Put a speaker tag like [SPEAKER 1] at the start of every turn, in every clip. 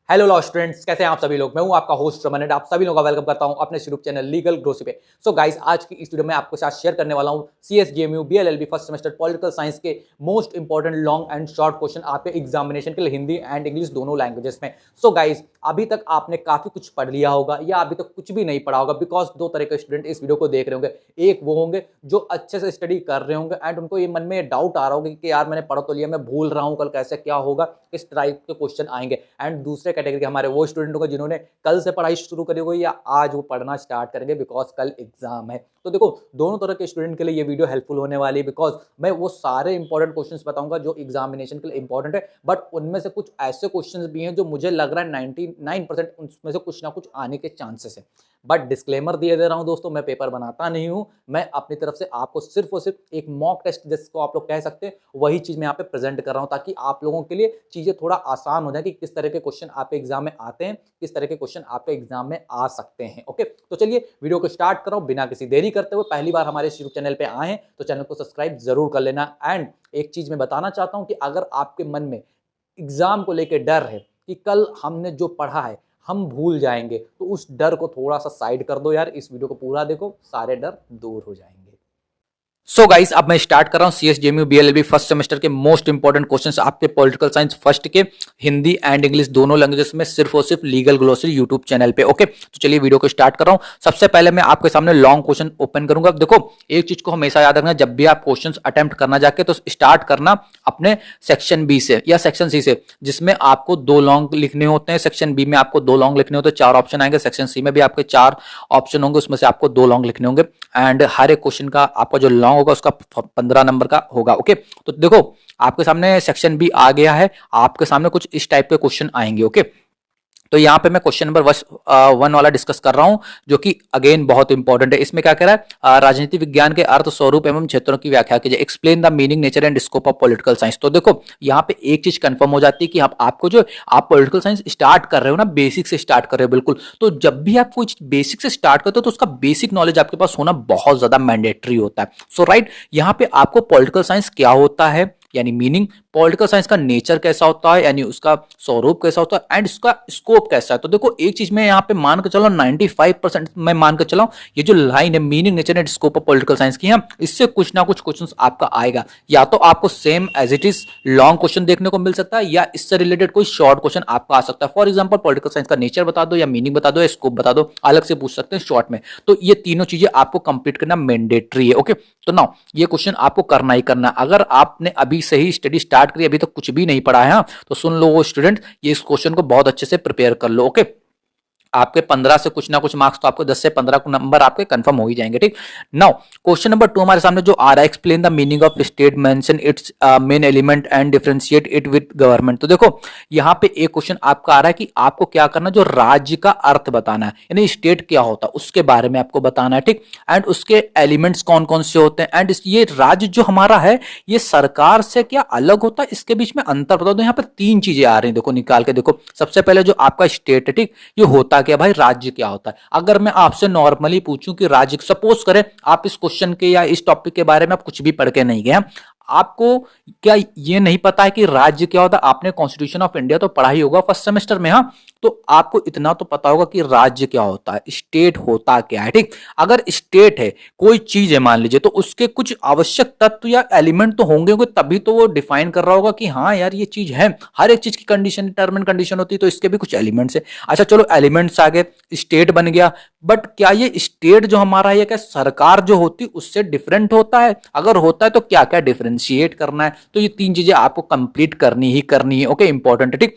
[SPEAKER 1] Hello law students, कैसे हैं आप सभी लोग। मैं हूं आपका होस्ट रमन एंड आप सभी लोगों का वेलकम करता हूं अपने यूट्यूब चैनल लीगल ग्रोसी पे। सो गाइस, आज की इस वीडियो में आपके साथ शेयर करने वाला हूं CSJMU BLLB first semester political science के most important long and short question आपके एग्जामिनेशन के लिए हिंदी एंड इंग्लिश दोनों लैंग्वेजेस में। सो गाइस, अभी तक आपने काफी कुछ पढ़ लिया होगा या अभी तक कुछ भी नहीं पढ़ा होगा, बिकॉज दो तरह के स्टूडेंट इस वीडियो को देख रहे होंगे। एक वो होंगे जो अच्छे से स्टडी कर रहे होंगे एंड उनको ये मन में डाउट आ रहा होगा कि यार मैंने पढ़ तो लिया, मैं भूल रहा हूँ, कल कैसे क्या होगा, किस टाइप के क्वेश्चन आएंगे। एंड दूसरे कैटेगरी के हमारे वो स्टूडेंट होंगे जिन्होंने कल से पढ़ाई शुरू करी होगी या आज वो पढ़ना स्टार्ट करेंगे, बिकॉज कल एग्जाम है। तो देखो, दोनों तरह के स्टूडेंट के लिए ये वीडियो हेल्पफुल होने वाली है, बिकॉज मैं वो सारे इंपॉर्टेंट क्वेश्चंस बताऊंगा जो एग्जामिनेशन के लिए इंपॉर्टेंट है, बट उनमें से कुछ ऐसे क्वेश्चंस भी हैं जो मुझे लग रहा है 99% उसमें से कुछ ना कुछ आने के चांसेस है। बट डिस्क्लेमर दिए दे रहा हूं दोस्तों, मैं पेपर बनाता नहीं हूं, मैं अपनी तरफ से आपको सिर्फ और सिर्फ एक मॉक टेस्ट जिसको आप लोग कह सकते हैं वही चीज मैं यहाँ पे प्रेजेंट कर रहा हूं, ताकि आप लोगों के लिए चीजें थोड़ा आसान हो जाए कि किस तरह के क्वेश्चन आपके एग्जाम में आते हैं, किस तरह के क्वेश्चन आपके एग्जाम में आ सकते हैं। ओके, तो चलिए वीडियो को स्टार्ट कर रहा हूं बिना किसी देरी करते हुए। पहली बार हमारे यूट्यूब चैनल पे आए हैं तो चैनल को सब्सक्राइब जरूर कर लेना। एंड एक चीज मैं बताना चाहता हूं कि अगर आपके मन में एग्जाम को लेकर डर है कि कल हमने जो पढ़ा है हम भूल जाएंगे, तो उस डर को थोड़ा सा साइड कर दो यार, इस वीडियो को पूरा देखो, सारे डर दूर हो जाएंगे। सो गाइस, अब मैं स्टार्ट कर रहा हूं सीएसजेएमयू बीएलएलबी फर्स्ट सेमेस्टर के मोस्ट इंपॉर्टेंट क्वेश्चंस आपके पॉलिटिकल साइंस फर्स्ट के हिंदी एंड इंग्लिश दोनों लैंग्वेजेस में सिर्फ और सिर्फ लीगल ग्लोसरी यूट्यूब चैनल पे। ओके, तो चलिए वीडियो को स्टार्ट कर रहा हूं। सबसे पहले मैं आपके सामने लॉन्ग क्वेश्चन ओपन करूंगा। देखो, एक चीज को हमेशा याद रखना, जब भी आप क्वेश्चन अटेम्प्ट करना जाके तो स्टार्ट करना अपने सेक्शन बी से या सेक्शन सी से, जिसमें आपको 2 लॉन्ग लिखने होते हैं। सेक्शन बी में आपको 2 लॉन्ग लिखने होते हैं, 4 ऑप्शन आएंगे। सेक्शन सी में भी आपके 4 ऑप्शन होंगे, उसमें से आपको 2 लॉन्ग लिखने होंगे। एंड हर एक क्वेश्चन का आपका जो लॉन्ग होगा उसका 15 नंबर का होगा। ओके, तो देखो आपके सामने सेक्शन बी आ गया है, आपके सामने कुछ इस टाइप के क्वेश्चन आएंगे। ओके, तो यहां पे मैं क्वेश्चन नंबर 1 वाला डिस्कस कर रहा हूं, जो कि अगेन बहुत इंपॉर्टेंट है। इसमें क्या कह रहा है, राजनीति विज्ञान के अर्थ, स्वरूप एवं क्षेत्रों की व्याख्या कीजिए। Explain the meaning, nature and scope of political science. तो देखो यहाँ पे एक चीज कंफर्म हो जाती है कि आपको जो आप पॉलिटिकल साइंस स्टार्ट कर रहे हो ना, बेसिक से स्टार्ट कर रहे हो बिल्कुल। तो जब भी आप कोई बेसिक से स्टार्ट करते हो तो उसका बेसिक नॉलेज आपके पास होना बहुत ज्यादा मैंडेटरी होता है। सो राइट, यहाँ पे आपको पॉलिटिकल साइंस क्या होता है यानी मीनिंग, पॉलिटिकल साइंस का नेचर कैसा होता है यानी उसका स्वरूप कैसा होता है, एंड इसका स्कोप कैसा है। तो देखो एक चीज मैं यहाँ पे मान के चला 95% मैं मान के चला, ये जो लाइन है meaning, nature and scope of political science की है, इससे कुछ ना कुछ क्वेश्चन आपका आएगा। या तो आपको same as it is long question देखने को मिल सकता है, या इससे रिलेटेड कोई शॉर्ट क्वेश्चन आपका आ सकता है। फॉर एग्जाम्पल, पॉलिटिकल साइंस का नेचर बता दो या मीनिंग बता दो या स्कोप बता दो, अलग से पूछ सकते हैं शॉर्ट में। तो ये तीनों चीजें आपको कंप्लीट करना मैंडेटरी है। ओके, तो नाउ ये क्वेश्चन आपको करना ही करना। अगर आपने अभी से ही स्टडी स्टार्ट करी, अभी तक कुछ भी नहीं पढ़ा है, तो सुन लो वो स्टूडेंट, ये इस क्वेश्चन को बहुत अच्छे से प्रिपेयर कर लो। ओके, आपके 15 से कुछ ना कुछ मार्क्स तो आपको 10 से 15 नंबर आपके कंफर्म हो ही जाएंगे। ठीक, नाउ क्वेश्चन नंबर 2 हमारे सामने जो आ रहा है, explain the meaning of state, mention it's main element and differentiate it with government. तो देखो यहाँ पे एक क्वेश्चन आपका आ रहा है कि आपको क्या करना, जो राज्य का अर्थ बताना है, यानी स्टेट क्या होता है उसके बारे में आपको बताना है। ठीक, एंड उसके एलिमेंट्स कौन कौन से होते हैं, एंड ये राज्य जो हमारा है ये सरकार से क्या अलग होता है, इसके बीच में अंतर बता दो। यहाँ पे 3 चीजें आ रही हैं, देखो निकाल के देखो। सबसे पहले जो आपका स्टेट है, ठीक, ये होता क्या भाई, राज्य क्या होता है। अगर मैं आपसे नॉर्मली पूछूं कि राज्य, सपोज करें आप इस क्वेश्चन के या इस टॉपिक के बारे में आप कुछ भी पढ़ के नहीं गए, आपको क्या ये नहीं पता है कि राज्य क्या होता है। आपने कॉन्स्टिट्यूशन ऑफ इंडिया तो पढ़ा ही होगा फर्स्ट सेमेस्टर में, हाँ, तो आपको इतना तो पता होगा कि राज्य क्या होता है, स्टेट होता क्या है। ठीक, अगर स्टेट है कोई चीज है मान लीजिए, तो उसके कुछ आवश्यक तत्व या एलिमेंट तो होंगे, तभी तो वो डिफाइन कर रहा होगा कि हाँ यार ये चीज है। हर एक चीज की कंडीशन, टर्म एंड कंडीशन होती है, तो इसके भी कुछ एलिमेंट्स है। अच्छा चलो, एलिमेंट्स आ गए, स्टेट बन गया, बट क्या ये स्टेट जो हमारा है क्या सरकार जो होती उससे डिफरेंट होता है? अगर होता है तो क्या क्या डिफरेंशिएट करना है। तो ये 3 चीजें आपको कंप्लीट करनी ही करनी है। ओके, इंपॉर्टेंट है। ठीक,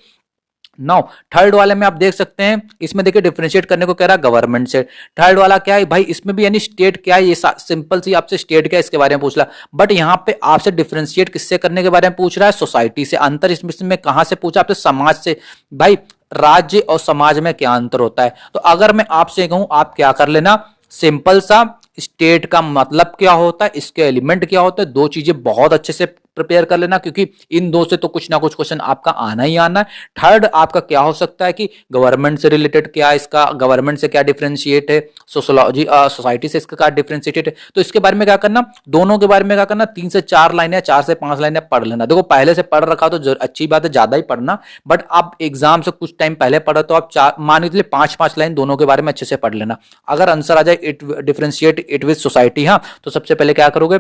[SPEAKER 1] नाउ थर्ड वाले में आप देख सकते हैं, इसमें देखिए डिफरेंशिएट करने को कह रहा है गवर्नमेंट से। थर्ड वाला क्या है भाई, इसमें भी यानी स्टेट क्या है, ये सिंपल सी आपसे स्टेट क्या है इसके बारे में पूछ रहा, बट यहां पे आपसे डिफरेंशिएट किससे करने के बारे में पूछ रहा है, सोसाइटी से। अंतर इसमें कहां से पूछा, आपसे समाज से। भाई राज्य और समाज में क्या अंतर होता है? तो अगर मैं आपसे कहूं, आप क्या कर लेना, सिंपल सा, स्टेट का मतलब क्या होता है, इसके एलिमेंट क्या होता है, 2 चीजें बहुत अच्छे से प्रिपेयर कर लेना, क्योंकि इन दो से तो कुछ ना कुछ क्वेश्चन आपका आना ही आना है। थर्ड आपका क्या हो सकता है कि गवर्नमेंट से रिलेटेड, क्या इसका गवर्नमेंट से क्या डिफरेंशिएट है, सोशोलॉजी सोसाइटी से इसका क्या डिफरेंशिएटेड है, तो इसके बारे में क्या करना, दोनों के बारे में क्या करना, 3 से 4 लाइनें, 4 से 5 लाइनें पढ़ लेना। देखो पहले से पढ़ रखा तो अच्छी बात है, ज्यादा ही पढ़ना, बट आप एग्जाम से कुछ टाइम पहले पढ़ा तो आप मान लीजिए 5-5 लाइन दोनों के बारे में अच्छे से पढ़ लेना। अगर आंसर आ जाए it differentiate it with society, हाँ, तो सबसे पहले क्या करोगे,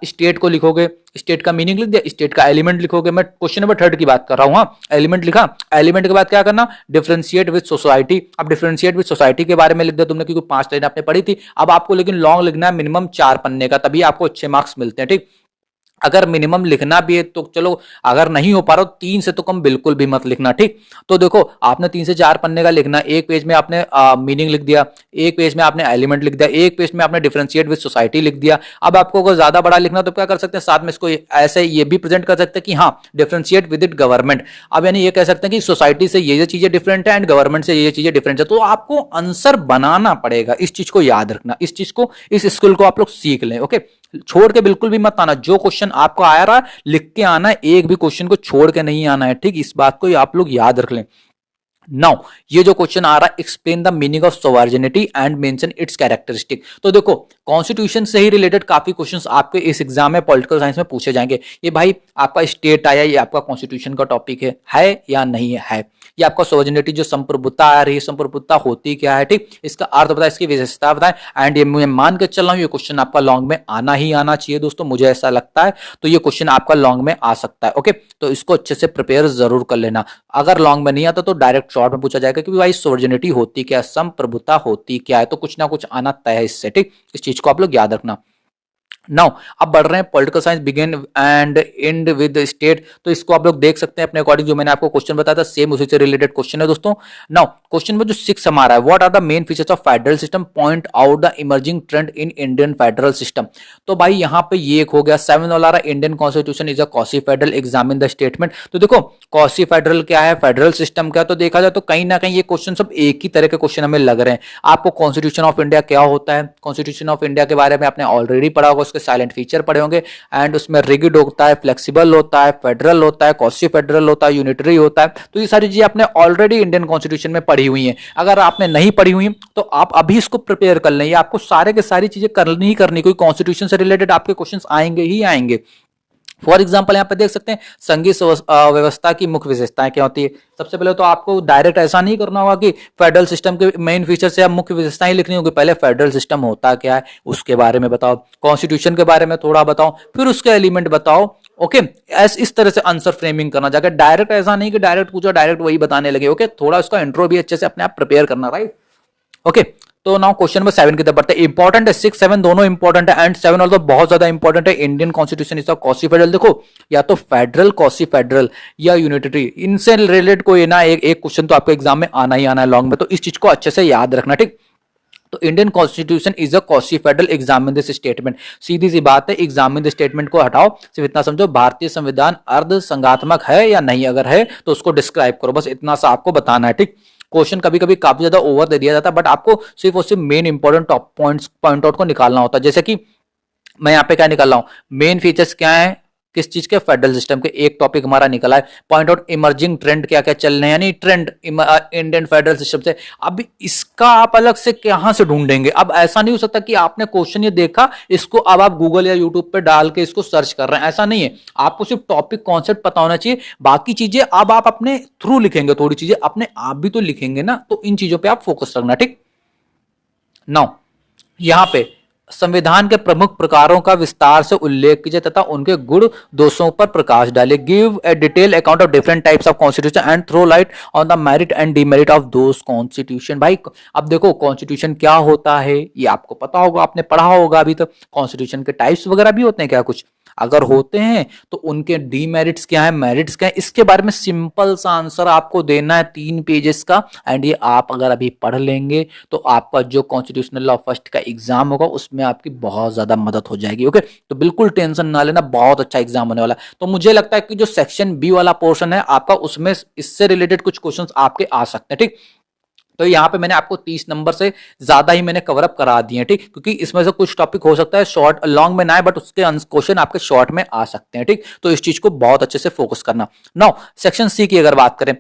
[SPEAKER 1] स्टेट को लिखोगे, स्टेट का मीनिंग लिख दिया, स्टेट का एलिमेंट लिखोगे। मैं क्वेश्चन नंबर 3 की बात कर रहा हूं, हाँ, एलिमेंट लिखा, एलिमेंट के बाद क्या करना, डिफरेंशिएट विद सोसाइटी। अब डिफरेंशिएट विद सोसाइटी के बारे में लिख दिया तुमने, क्योंकि 5 लाइन आपने पढ़ी थी। अब आपको लेकिन लॉन्ग लिखना है, मिनिमम 4 पन्ने का, तभी आपको अच्छे मार्क्स मिलते हैं, ठीक। अगर मिनिमम लिखना भी है तो चलो, अगर नहीं हो पा रहा हो 3 से तो कम बिल्कुल भी मत लिखना, ठीक। तो देखो आपने 3 से 4 पन्ने का लिखना, एक पेज में आपने मीनिंग लिख दिया, एक पेज में आपने एलिमेंट लिख दिया, एक पेज में आपने डिफरेंशिएट विद सोसाइटी लिख दिया। अब आपको अगर ज्यादा बड़ा लिखना तो क्या कर सकते हैं, साथ में इसको ऐसे ये भी प्रेजेंट कर सकते हैं कि हाँ डिफरेंशिएट विद इट गवर्नमेंट। अब यानी ये कह सकते हैं कि सोसाइटी से ये चीजें डिफरेंट है एंड गवर्नमेंट से ये चीजें डिफरेंट है। तो आपको आंसर बनाना पड़ेगा, इस चीज को याद रखना, इस चीज को, इस स्किल को आप लोग सीख लें, ओके। छोड़ के बिल्कुल भी मत आना, जो क्वेश्चन आपको आ रहा है लिख के आना है, एक भी क्वेश्चन को छोड़ के नहीं आना है, ठीक। इस बात को आप लोग याद रख लें। नाउ ये जो क्वेश्चन आ रहा है, explain the meaning of sovereignty and mention it's characteristic. तो देखो कॉन्स्टिट्यूशन से ही रिलेटेड काफी क्वेश्चंस आपके इस एग्जाम में पॉलिटिकल साइंस में पूछे जाएंगे। ये भाई आपका स्टेट आया, ये आपका कॉन्स्टिट्यूशन का टॉपिक है या नहीं है। ये आपका सोवर्जिनिटी जो संप्रभुता आ रही है, संप्रभुता होती क्या है, ठीक, इसका अर्थ बताए, इसकी विशेषता बताए। एंड ये मैं मान के चल रहा हूं ये क्वेश्चन आपका लॉन्ग में आना ही आना चाहिए दोस्तों, मुझे ऐसा लगता है। तो ये क्वेश्चन आपका लॉन्ग में आ सकता है, ओके। तो इसको अच्छे से प्रिपेयर जरूर कर लेना। अगर लॉन्ग में नहीं आता तो डायरेक्ट शॉर्ट में पूछा जाएगा कि भाई सोवर्जिनिटी होती क्या, संप्रभुता होती क्या है, तो कुछ ना कुछ आना तय है इससे, ठीक। इस चीज को आप लोग याद रखना। नाउ अब बढ़ रहे हैं political science begin and and with state. तो इसको आप लोग देख सकते हैं अपने अकॉर्डिंग, जो मैंने आपको क्वेश्चन बताया था सेम उसी से रिलेटेड क्वेश्चन है दोस्तों। नाउ क्वेश्चन में जो 6 हमारा है, what are the main features of federal system, point out the emerging trend in Indian federal system. तो भाई यहाँ पे ये एक हो गया। 7 वाला रहा, Indian constitution is a quasi federal, examine the statement. तो देखो क्वासी फेडरल क्या है, फेडरल सिस्टम क्या, तो देखा जाए तो कहीं ना कहीं ये क्वेश्चन सब एक ही तरह के क्वेश्चन हमें लग रहे हैं। आपको कॉन्स्टिट्यूशन ऑफ इंडिया क्या होता है, कॉन्स्टिट्यूशन ऑफ इंडिया के बारे में आपने ऑलरेडी पढ़ा होगा, उसके साइलेंट फीचर पढ़े होंगे। एंड उसमें रिगिड होता है, फ्लेक्सिबल होता है, फेडरल होता है, क्वासी फेडरल होता है, यूनिटरी होता है। तो ये सारी चीजें आपने ऑलरेडी इंडियन कॉन्स्टिट्यूशन में पढ़ी हुई हैं। अगर आपने नहीं पढ़ी हुई तो आप अभी इसको प्रिपेयर कर लें, आपको सारे के सारी चीजें करनी ही करनी, कोई कॉन्स्टिट्यूशन से रिलेटेड आपके क्वेश्चंस आएंगे ही आएंगे। फॉर एग्जाम्पल यहाँ पे देख सकते हैं संघीय व्यवस्था की मुख्य विशेषताएं क्या होती है। सबसे पहले तो आपको डायरेक्ट ऐसा नहीं करना होगा कि फेडरल सिस्टम के मेन फीचर से आप मुख्य विशेषताएं लिखनी होगी। पहले फेडरल सिस्टम होता क्या है उसके बारे में बताओ, कॉन्स्टिट्यूशन के बारे में थोड़ा बताओ, फिर उसके एलिमेंट बताओ, ओके। इस तरह से आंसर फ्रेमिंग करना, जाकर डायरेक्ट ऐसा नहीं कि डायरेक्ट पूछो डायरेक्ट वही बताने लगे, ओके। थोड़ा उसका इंट्रो भी अच्छे से अपने आप प्रिपेयर करना, राइट, ओके। तो नाउ क्वेश्चन नंबर 7 की तरफ बढ़ते हैं। इंपॉर्टेंट है, 6 7 दोनों इंपॉर्टेंट है एंड 7 ऑल्सो बहुत ज्यादा इंपॉर्टेंट है। Indian constitution is quasi federal, देखो या तो फेडरल, क्वासी फेडरल या यूनिटरी, इनसे रिलेटेड कोई ना एक क्वेश्चन तो आपको एग्जाम में आना ही आना है लॉन्ग में। तो इस चीज को अच्छे से याद रखना, ठीक। तो Indian constitution is a quasi federal, examine this statement. सीधी सी बात है, एग्जामिन दिस स्टेटमेंट को हटाओ, सिर्फ इतना समझो भारतीय संविधान अर्ध संघात्मक है या नहीं, अगर है तो उसको डिस्क्राइब करो, बस इतना सा आपको बताना है, ठीक। क्वेश्चन कभी कभी काफी ज्यादा ओवर दे दिया जाता है, बट आपको सिर्फ और सिर्फ main important top point out को निकालना होता है। जैसे कि मैं यहाँ पे क्या निकाल रहा हूँ, मेन फीचर्स क्या है किस चीज के, फेडरल सिस्टम के, एक टॉपिक हमारा निकला है। पॉइंट आउट इमर्जिंग ट्रेंड क्या क्या चल रहे हैं, यानी ट्रेंड इंडियन फेडरल सिस्टम से। अब इसका आप अलग से कहां से ढूंढेंगे, अब ऐसा नहीं हो सकता कि आपने क्वेश्चन ये देखा इसको अब आप गूगल या यूट्यूब पे डाल के इसको सर्च कर रहे हैं, ऐसा नहीं है। आपको सिर्फ टॉपिक कॉन्सेप्ट पता होना चाहिए, बाकी चीजें अब आप अपने थ्रू लिखेंगे, थोड़ी चीजें अपने आप भी तो लिखेंगे ना, तो इन चीजों पर आप फोकस रखना, ठीक। नाउ यहां पे संविधान के प्रमुख प्रकारों का विस्तार से उल्लेख कीजिए तथा उनके गुण दोषों पर प्रकाश डाले। Give a detail account of different types of constitution and throw light on the merit and demerit of those constitution. भाई अब देखो कॉन्स्टिट्यूशन क्या होता है ये आपको पता होगा, आपने पढ़ा होगा अभी तक। कॉन्स्टिट्यूशन के टाइप्स वगैरह भी होते हैं क्या कुछ, अगर होते हैं तो उनके डीमेरिट्स क्या है, मेरिट्स क्या है, इसके बारे में सिंपल सा आंसर आपको देना है 3 पेजेस का। एंड ये आप अगर अभी पढ़ लेंगे तो आपका जो कॉन्स्टिट्यूशनल लॉ फर्स्ट का एग्जाम होगा उसमें आपकी बहुत ज्यादा मदद हो जाएगी, ओके। तो बिल्कुल टेंशन ना लेना, बहुत अच्छा एग्जाम होने वाला है। तो मुझे लगता है कि जो सेक्शन बी वाला पोर्शन है आपका, उसमें इससे रिलेटेड कुछ क्वेश्चन आपके आ सकते हैं, ठीक। तो यहाँ पे मैंने आपको 30 नंबर से ज्यादा ही मैंने कवर अप करा दिए हैं, ठीक, क्योंकि इसमें से कुछ टॉपिक हो सकता है शॉर्ट लॉन्ग में ना आए, बट उसके क्वेश्चन आपके शॉर्ट में आ सकते हैं, ठीक। तो इस चीज को बहुत अच्छे से फोकस करना। नाउ सेक्शन सी की अगर बात करें,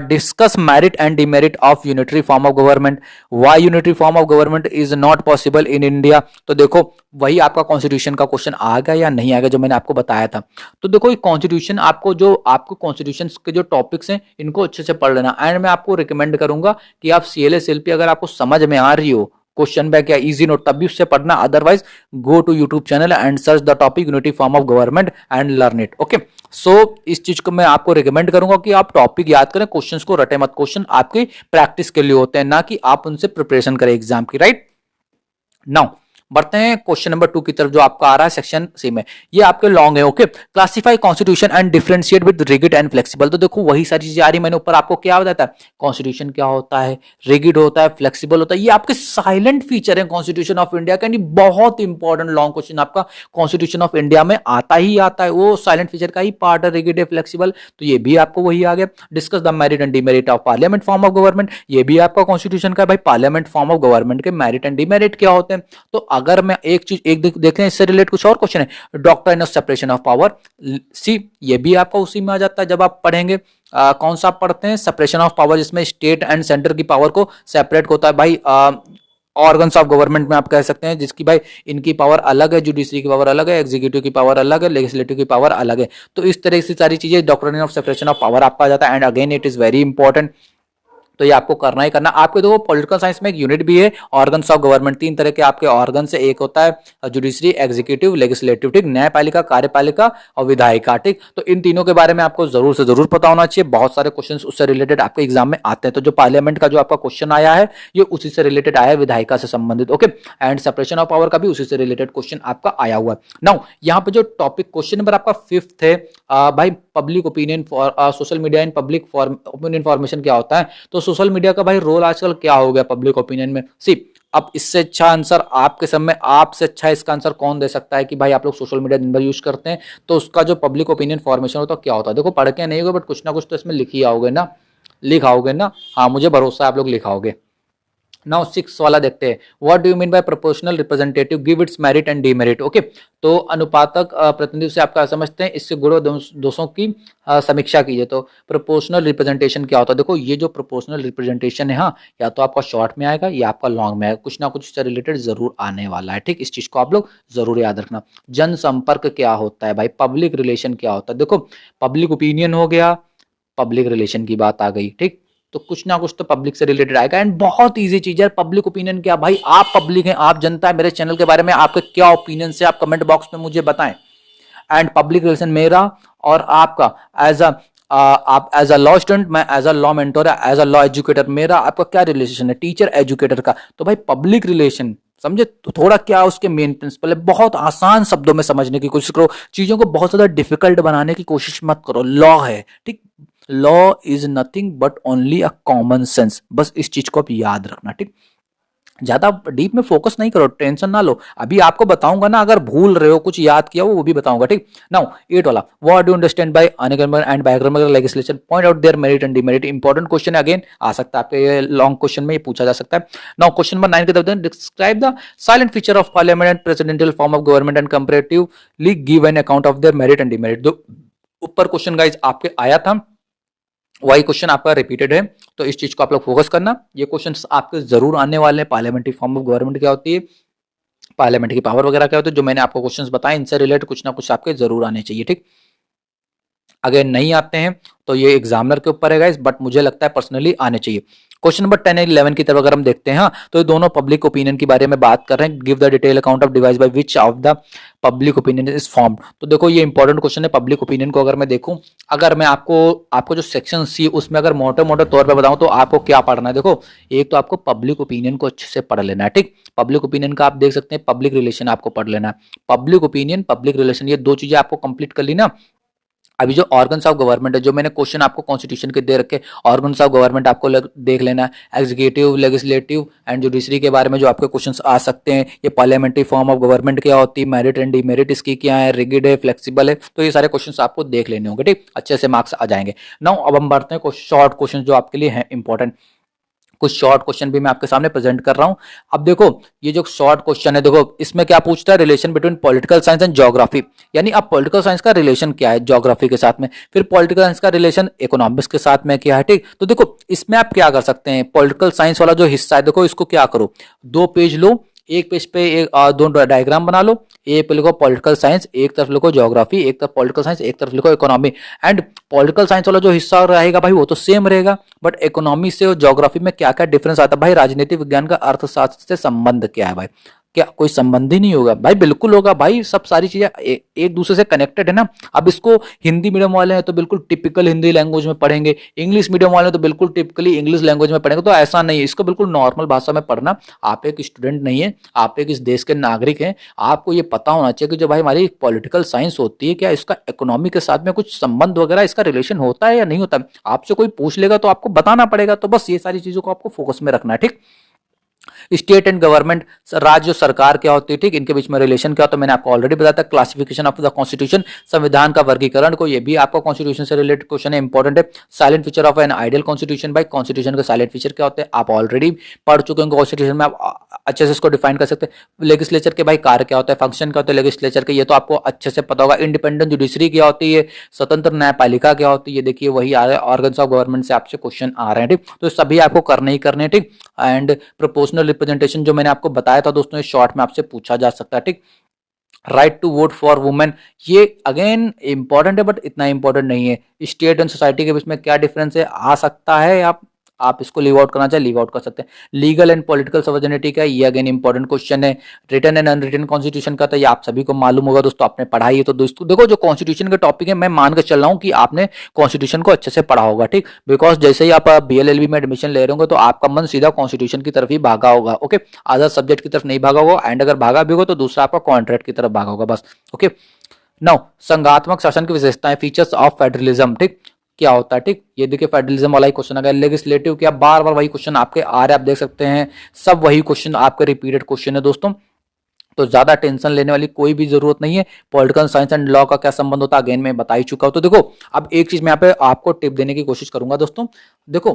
[SPEAKER 1] discuss merit and demerit of unitary form of government, why unitary form of government is not possible in India. तो देखो वही आपका कॉन्स्टिट्यूशन का क्वेश्चन आ गया या नहीं आ गया जो मैंने आपको बताया था। तो देखो ये कॉन्स्टिट्यूशन आपको कॉन्स्टिट्यूशन के जो टॉपिक्स हैं इनको अच्छे से पढ़ लेना, एंड मैं आपको रिकमेंड करूंगा कि आप सीएलएस एलपी अगर आपको समझ में आ रही हो क्वेश्चन बैंक या इजी नोट तब भी उससे पढ़ना, otherwise go to YouTube channel and search the topic unity form of government and learn it. Okay, so इस चीज को मैं आपको रिकमेंड करूंगा कि आप टॉपिक याद करें, क्वेश्चंस को रटे मत। क्वेश्चन आपके प्रैक्टिस के लिए होते हैं, ना कि आप उनसे प्रिपरेशन करें एग्जाम की, राइट। नाउ बढ़ते हैं क्वेश्चन नंबर 2 की तरफ जो आपका आ रहा है सेक्शन सी में। ये आपके लॉन्ग है। Okay, classify constitution and differentiate with rigid and flexible. तो देखो वही सारी चीजें आ रही, मैंने ऊपर आपको क्या बताया था, कॉन्स्टिट्यूशन क्या होता है, रिगिड होता है, फ्लेक्सिबल होता है, ये आपके साइलेंट फीचर है कॉन्स्टिट्यूशन ऑफ इंडिया का। बहुत इंपॉर्टेंट लॉन्ग क्वेश्चन आपका कॉन्स्टिट्यूशन ऑफ इंडिया में आता ही आता है, वो साइलेंट फीचर का ही पार्ट है, रिगिड है, फ्लेक्सिबल। तो ये भी आपको वही आ गया। Discuss the merit and demerit of parliament form of government, ये भी आपका कॉन्स्टिट्यूशन का भाई, पार्लियामेंट फॉर्म ऑफ गवर्नमेंट के मेरिट एंड डिमेरिट क्या होते हैं। तो अगर मैं एक चीज देखते हैं, इससे रिलेटेड कुछ और क्वेश्चन है, doctrine of separation of power, see, ये भी आपका उसी में आ जाता है जब आप पढ़ेंगे। कौन सा आप पढ़ते हैं, सेपरेशन ऑफ पावर, जिसमें स्टेट एंड सेंटर की पावर को सेपरेट होता है भाई। ऑर्गन्स ऑफ गवर्नमेंट में आप कह सकते हैं जिसकी भाई इनकी पावर अलग है, जुडिशरी की पावर अलग है, एग्जीक्यूटिव की पावर अलग है, लेजिस्लेटिव की पावर अलग है। तो इस तरह से सारी चीजें doctrine of separation of power आपका आ जाता है, and again it is very important. तो ये आपको करना ही करना। आपके देखो पॉलिटिकल साइंस में एक यूनिट भी है, ऑर्गन्स ऑफ गवर्नमेंट। 3 तरह के आपके ऑर्गन से, एक होता है जुडिशरी, एग्जीक्यूटिव, लेजिस्लेटिव, ठीक, न्यायपालिका, कार्यपालिका और विधायिका, ठीक। तो इन तीनों के बारे में आपको जरूर से जरूर पता होना चाहिए, बहुत सारे क्वेश्चंस उससे रिलेटेड आपके एग्जाम में आते हैं। तो जो पार्लियामेंट का जो आपका क्वेश्चन आया है ये उसी से रिलेटेड आया है, विधायिका से संबंधित। Okay, and separation of power का भी उसी से रिलेटेड क्वेश्चन आपका आया हुआ है। नाउ यहाँ पे जो टॉपिक क्वेश्चन नंबर आपका 5th है भाई, public opinion for social media in public opinion formation क्या होता है। तो सोशल मीडिया का भाई रोल आजकल क्या हो गया पब्लिक ओपिनियन में। सी, अब इससे अच्छा आंसर आपके समय, आपसे अच्छा इसका आंसर कौन दे सकता है कि भाई आप लोग सोशल मीडिया दिन भर यूज करते हैं, तो उसका जो पब्लिक ओपिनियन फॉर्मेशन होता है क्या होता है। देखो पढ़ के नहीं होगा, बट कुछ ना कुछ तो इसमें लिख ही आओगे ना, लिखाओगे ना, हाँ मुझे भरोसा है आप लोग लिखाओगे। नाउ 6 वाला देखते हैं, what do you mean by proportional representative, give its merit and demerit. Okay, तो अनुपातक प्रतिनिधित्व से आप क्या समझते हैं, इससे गुणों दोषों की समीक्षा कीजिए। तो प्रोपोर्शनल रिप्रेजेंटेशन क्या होता है, देखो ये जो प्रोपोर्शनल रिप्रेजेंटेशन है, हाँ, या तो आपका शॉर्ट में आएगा या आपका लॉन्ग में आएगा, कुछ ना कुछ इससे रिलेटेड जरूर आने वाला है, ठीक। इस चीज को आप लोग जरूर याद रखना। जनसंपर्क क्या होता है भाई, पब्लिक रिलेशन क्या होता है। देखो पब्लिक ओपिनियन हो गया, पब्लिक रिलेशन की बात आ गई, ठीक। तो कुछ ना कुछ तो पब्लिक से रिलेटेड आएगा, एंड बहुत इजी चीज है पब्लिक ओपिनियन क्या भाई, आप पब्लिक हैं, आप जनता है, मेरे चैनल के बारे में आपके क्या ओपिनियन से आप कमेंट बॉक्स में मुझे बताएं। एंड पब्लिक रिलेशन मेरा और आपका एज अ आप एज अ लॉ स्टूडेंट, मैं as a law mentor, as a law educator, मेरा आपका क्या रिलेशन है, टीचर एजुकेटर का। तो भाई पब्लिक रिलेशन समझे, तो थोड़ा क्या उसके मेन प्रिंसिपल है, बहुत आसान शब्दों में समझने की कोशिश करो, चीजों को बहुत ज्यादा डिफिकल्ट बनाने की कोशिश मत करो। लॉ है, ठीक, law is nothing but only a common sense, बस इस चीज को आप याद रखना, ठीक। ज्यादा डीप में फोकस नहीं करो, टेंशन ना लो, अभी आपको बताऊंगा ना, अगर भूल रहे हो कुछ याद किया वो भी बताऊंगा, ठीक। नाउ 8 वाला, what do you understand by ungrammar and biogrammar legislation, point out their merit and demerit. Important question है, अगेन आ सकता है आपके लॉन्ग क्वेश्चन में, ये पूछा जा सकता है। नाउ क्वेश्चन नंबर 9 के तरफ, describe the silent feature of parliament and presidential form of government and comparatively give an account of their merit and demerit. ऊपर क्वेश्चन गाइस आपके आया था, वही क्वेश्चन आपका रिपीटेड है, तो इस चीज को आप लोग फोकस करना। ये क्वेश्चंस आपके जरूर आने वाले हैं, पार्लियामेंट्री फॉर्म ऑफ गवर्नमेंट क्या होती है, पार्लियामेंट की पावर वगैरह क्या होती है, जो मैंने आपको क्वेश्चंस बताए इनसे रिलेटेड कुछ ना कुछ आपके जरूर आने चाहिए, ठीक। अगर नहीं आते हैं तो ये एग्जामिनर के ऊपर है गाइस, बट मुझे लगता है पर्सनली आने चाहिए। क्वेश्चन नंबर 10 एंड 11 की तरफ अगर हम देखते हैं, हाँ, तो ये दोनों पब्लिक ओपिनियन के बारे में बात कर रहे हैं। Give the detail account of device by which of the public opinion is formed. तो देखो ये इंपॉर्टेंट क्वेश्चन है। पब्लिक ओपिनियन को अगर मैं देखूं, अगर मैं आपको जो सेक्शन सी उसमें अगर मोटे मोटे तौर पे बताऊं तो आपको क्या पढ़ना है, देखो एक तो आपको पब्लिक ओपिनियन को अच्छे से पढ़ लेना है, ठीक। पब्लिक ओपिनियन का आप देख सकते हैं, पब्लिक रिलेशन आपको पढ़ लेना है, पब्लिक ओपिनियन, पब्लिक रिलेशन, ये 2 चीजें आपको कंप्लीट कर ली ना। अभी जो ऑर्गन्स ऑफ गवर्नमेंट है, जो मैंने क्वेश्चन आपको कॉन्स्टिट्यूशन के दे रखे, ऑर्गन्स ऑफ गवर्नमेंट आपको देख लेना है, एग्जीक्यूटिव, लेजिस्लेटिव एंड जुडिशरी के बारे में जो आपके क्वेश्चंस आ सकते हैं, ये पार्लियामेंट्री फॉर्म ऑफ गवर्नमेंट क्या होती है, मेरिट एंड डिमेरिट इसकी क्या है, रिगिड है, फ्लेक्सिबल है, तो ये सारे क्वेश्चंस आपको देख लेने होंगे, ठीक, अच्छे से मार्क्स आ जाएंगे। नाउ अब हम बढ़ते हैं शॉर्ट क्वेश्चन जो आपके लिए हैं इंपॉर्टेंट। कुछ शॉर्ट क्वेश्चन भी मैं आपके सामने प्रेजेंट कर रहा हूं। अब देखो ये जो शॉर्ट क्वेश्चन है, देखो इसमें क्या पूछता है, relation between political science and geography, यानी अब पॉलिटिकल साइंस का रिलेशन क्या है ज्योग्राफी के साथ में, फिर पॉलिटिकल साइंस का रिलेशन इकोनॉमिक्स के साथ में क्या है। ठीक, तो देखो इसमें आप क्या कर सकते हैं, पॉलिटिकल साइंस वाला जो हिस्सा है देखो इसको क्या करो, 2 पेज लो, एक पेज पे दो डायग्राम बना लो, एक पे लिखो पॉलिटिकल साइंस, एक तरफ लिखो ज्योग्राफी, एक तरफ पॉलिटिकल साइंस, एक तरफ लिखो इकोनॉमी। एंड पॉलिटिकल साइंस वाला जो हिस्सा रहेगा भाई वो तो सेम रहेगा, बट इकोनॉमी से और ज्योग्राफी में क्या क्या डिफरेंस आता है भाई, राजनीतिक विज्ञान का अर्थशास्त्र से संबंध क्या है भाई, क्या कोई संबंध ही नहीं होगा भाई, बिल्कुल होगा भाई, सब सारी चीजें एक दूसरे से कनेक्टेड है ना। अब इसको हिंदी मीडियम वाले हैं तो बिल्कुल टिपिकल हिंदी लैंग्वेज में पढ़ेंगे, इंग्लिश मीडियम वाले हैं तो बिल्कुल टिपिकली इंग्लिश लैंग्वेज में पढ़ेंगे, तो ऐसा नहीं है, इसको बिल्कुल नॉर्मल भाषा में पढ़ना। आप एक स्टूडेंट नहीं है, आप एक इस देश के नागरिक हैं, आपको ये पता होना चाहिए कि जो भाई हमारी पॉलिटिकल साइंस होती है क्या इसका इकोनॉमी के साथ में कुछ संबंध वगैरह इसका रिलेशन होता है या नहीं होता। आपसे कोई पूछ लेगा तो आपको बताना पड़ेगा, तो बस ये सारी चीजों को आपको फोकस में रखना है। ठीक, स्टेट एंड गवर्नमेंट, राज्य सरकार क्या होती है, ठीक, इनके बीच में रिलेशन क्या होता है मैंने आपको ऑलरेडी बताया था। क्लासिफिकेशन ऑफ द कॉन्स्टिट्यूशन, संविधान का वर्गीकरण, को ये भी आपका कॉन्स्टिट्यूशन से रिलेटेड क्वेश्चन है, इंपॉर्टेंट है। Silent feature of an ideal constitution, भाई कॉन्स्टिट्यूशन के साइलेंट फीचर क्या होते हैं आप ऑलरेडी पढ़ चुके हैं, कॉन्स्टिट्यूशन में आप अच्छे से इसको डिफाइन कर सकते हैं। लेजिस्लेचर के भाई कार्य क्या होता है, फंक्शन क्या होता है लेजिस्लेचर के, ये तो आपको अच्छे से पता होगा। इंडिपेंडेंट जुडिशरी क्या होती है, स्वतंत्र न्यायपालिका क्या होती है, देखिए वही आ रहा है, ऑर्गन्स ऑफ गवर्नमेंट से आपसे क्वेश्चन आ रहे हैं। ठीक, तो सभी आपको करने ही करने हैं। ठीक, एंड प्रोपोर्शनल रिप्रेजेंटेशन जो मैंने आपको बताया था दोस्तों, इस शॉर्ट में आपसे पूछा जा सकता है। ठीक, right to vote for women, ये अगेन इंपॉर्टेंट है बट इतना इंपॉर्टेंट नहीं है। स्टेट एंड सोसाइटी के बीच में क्या डिफरेंस है, आ सकता है आप इसको लीव आउट करना चाहे लीव आउट कर सकते हैं। लीगल एंड पॉलिटिकल सॉवरेनिटी का, ये अगेन इंपॉर्टेंट क्वेश्चन है। रिटन एंड अनरिटन कॉन्स्टिट्यूशन का, तो ये आप सभी को मालूम होगा दोस्तों, आपने पढ़ाई है। तो दोस्तों देखो जो कॉन्स्टिट्यूशन के टॉपिक है, मैं मान के चल रहा हूँ कि आपने कॉन्स्टिट्यूशन को अच्छे से पढ़ा होगा। ठीक, बिकॉज जैसे ही आप BLLB में एडमिशन ले रहे होंगे तो आपका मन सीधा कॉन्स्टिट्यूशन की तरफ ही भागा होगा। ओके, अदर सब्जेक्ट की तरफ नहीं भागा होगा, एंड अगर भागा भी होगा तो दूसरा आपका कॉन्ट्रैक्ट की तरफ भागा होगा बस। ओके, नाउ संघात्मक शासन की विशेषताएं, फीचर्स ऑफ फेडरलिज्म, ठीक, क्या होता है। ठीक, ये देखिए फेडरलिज्म वाला ही क्वेश्चन आ गया। लेजिस्लेटिव क्या, बार बार वही क्वेश्चन आपके आ रहे हैं, आप देख सकते हैं सब वही क्वेश्चन आपके रिपीटेड क्वेश्चन है दोस्तों, तो ज्यादा टेंशन लेने वाली कोई भी जरूरत नहीं है। पॉलिटिकल साइंस एंड लॉ का क्या संबंध होता है अगेन मैं बता ही चुका हूं। तो देखो अब एक चीज मैं यहाँ पे आपको टिप देने की कोशिश करूंगा दोस्तों, देखो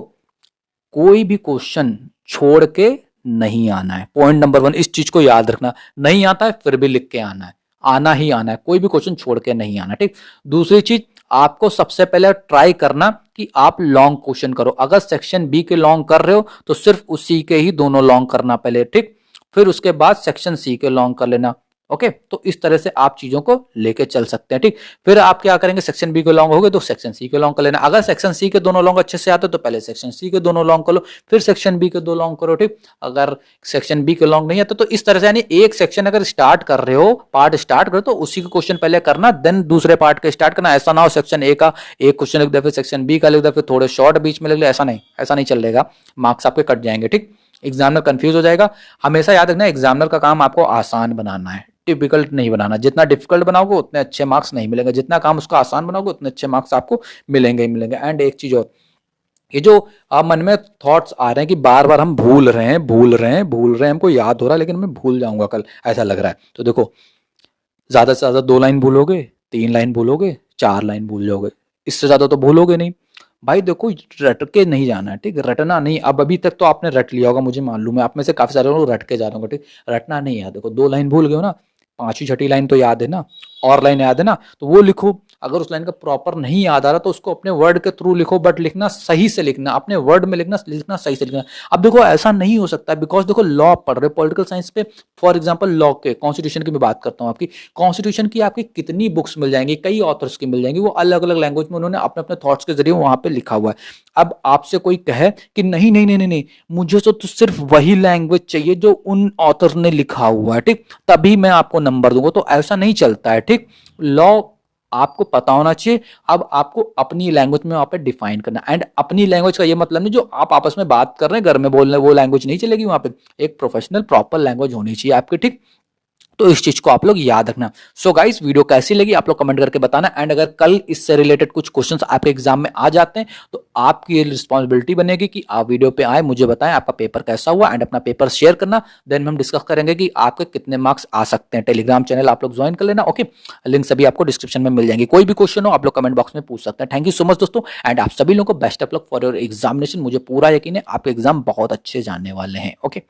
[SPEAKER 1] कोई भी क्वेश्चन छोड़ के नहीं आना है। पॉइंट नंबर 1 इस चीज को याद रखना, नहीं आता है फिर भी लिख के आना है, आना ही आना है, कोई भी क्वेश्चन छोड़ के नहीं आना। ठीक, दूसरी चीज आपको सबसे पहले ट्राई करना कि आप लॉन्ग क्वेश्चन करो। अगर सेक्शन बी के लॉन्ग कर रहे हो तो सिर्फ उसी के ही दोनों लॉन्ग करना पहले। ठीक, फिर उसके बाद सेक्शन सी के लॉन्ग कर लेना। ओके, तो इस तरह से आप चीजों को लेके चल सकते हैं। ठीक, फिर आप क्या करेंगे, सेक्शन बी के लॉन्ग हो गए तो सेक्शन सी के लॉन्ग कर लेना। अगर सेक्शन सी के दोनों लॉन्ग अच्छे से आते तो पहले सेक्शन सी के दोनों लॉन्ग कर लो, फिर सेक्शन बी के 2 लॉन्ग करो। ठीक, अगर सेक्शन बी के लॉन्ग नहीं आते तो इस तरह से, यानी एक सेक्शन अगर स्टार्ट कर रहे हो, पार्ट स्टार्ट करो तो उसी का क्वेश्चन पहले करना, देन दूसरे पार्ट का स्टार्ट करना। ऐसा ना हो सेक्शन ए का एक क्वेश्चन लिख दे, फिर सेक्शन बी का लिख दे, फिर थोड़े शॉर्ट बीच में लिख ले, ऐसा नहीं चलेगा, मार्क्स आपके कट जाएंगे। ठीक, एग्जामिनर कंफ्यूज हो जाएगा। हमेशा याद रखना एग्जामिनर का काम आपको आसान बनाना है, डिफिकल्ट नहीं बनाना। जितना डिफिकल्ट बनाओगे उतने अच्छे मार्क्स नहीं मिलेंगे, जितना काम उसका आसान बनाओगे उतने अच्छे मार्क्स आपको मिलेंगे ही मिलेंगे। एंड एक चीज और, ये जो आप मन में थॉट्स आ रहे हैं कि बार बार हम भूल रहे हैं, हमको याद हो रहा है लेकिन मैं भूल जाऊंगा कल, ऐसा लग रहा है, तो देखो ज्यादा से ज्यादा 2 लाइन भूलोगे, 3 लाइन भूलोगे, 4 लाइन भूल जाओगे, इससे ज्यादा तो भूलोगे नहीं भाई। देखो रट के नहीं जाना है। ठीक, रटना नहीं। अब अभी तक तो आपने रट लिया होगा, मुझे मालूम है आप में से काफी सारे लोग रट के जा रहे होंगे। ठीक, रटना नहीं है। देखो 2 लाइन भूल गए हो ना, 5वीं 6ठी लाइन तो याद है ना, और लाइन याद है ना, तो वो लिखो। अगर उस लाइन का प्रॉपर नहीं याद आ रहा तो उसको अपने वर्ड के थ्रू लिखो, बट लिखना सही से लिखना, अपने वर्ड में लिखना सही से लिखना। अब देखो ऐसा नहीं हो सकता, बिकॉज देखो लॉ पढ़ रहे पॉलिटिकल साइंस पे, फॉर एग्जांपल लॉ के कॉन्स्टिट्यूशन की मैं बात करता हूँ, आपकी कॉन्स्टिट्यूशन की आपकी कितनी बुक्स मिल जाएंगी, कई ऑथर्स की मिल जाएंगी, वो अलग अलग लैंग्वेज में उन्होंने अपने अपने थॉट्स के जरिए वहां पे लिखा हुआ है। अब आपसे कोई कहे कि नहीं नहीं नहीं नहीं नहीं, मुझे तो सिर्फ वही लैंग्वेज चाहिए जो उन ऑथर ने लिखा हुआ है, ठीक, तभी मैं आपको नंबर दूंगा, तो ऐसा नहीं चलता है। ठीक, लॉ आपको पता होना चाहिए। अब आपको अपनी लैंग्वेज में वहां पे डिफाइन करना, एंड अपनी लैंग्वेज का ये मतलब नहीं जो आप आपस में बात कर रहे हैं घर में बोल रहे हैं वो लैंग्वेज नहीं चलेगी, वहां पे एक प्रोफेशनल प्रॉपर लैंग्वेज होनी चाहिए आपकी। ठीक, तो इस चीज को आप लोग याद रखना। सो गाइस, वीडियो कैसी लगी आप लोग कमेंट करके बताना। एंड अगर कल इससे रिलेटेड कुछ क्वेश्चंस आपके एग्जाम में आ जाते हैं तो आपकी ये रिस्पॉन्सिबिलिटी बनेगी कि आप वीडियो पे आए, मुझे बताएं आपका पेपर कैसा हुआ एंड अपना पेपर शेयर करना। देन हम डिस्कस करेंगे कि आपके कितने मार्क्स आ सकते हैं। टेलीग्राम चैनल आप लोग ज्वाइन कर लेना। ओके, लिंक सभी आपको डिस्क्रिप्शन में मिल जाएंगे। कोई भी क्वेश्चन हो आप लोग कमेंट बॉक्स में पूछ सकते हैं। थैंक यू सो मच दोस्तों, एंड आप सभी लोगों को best of luck for your examination. मुझे पूरा यकीन है आपके एग्जाम बहुत अच्छे जाने वाले हैं। ओके।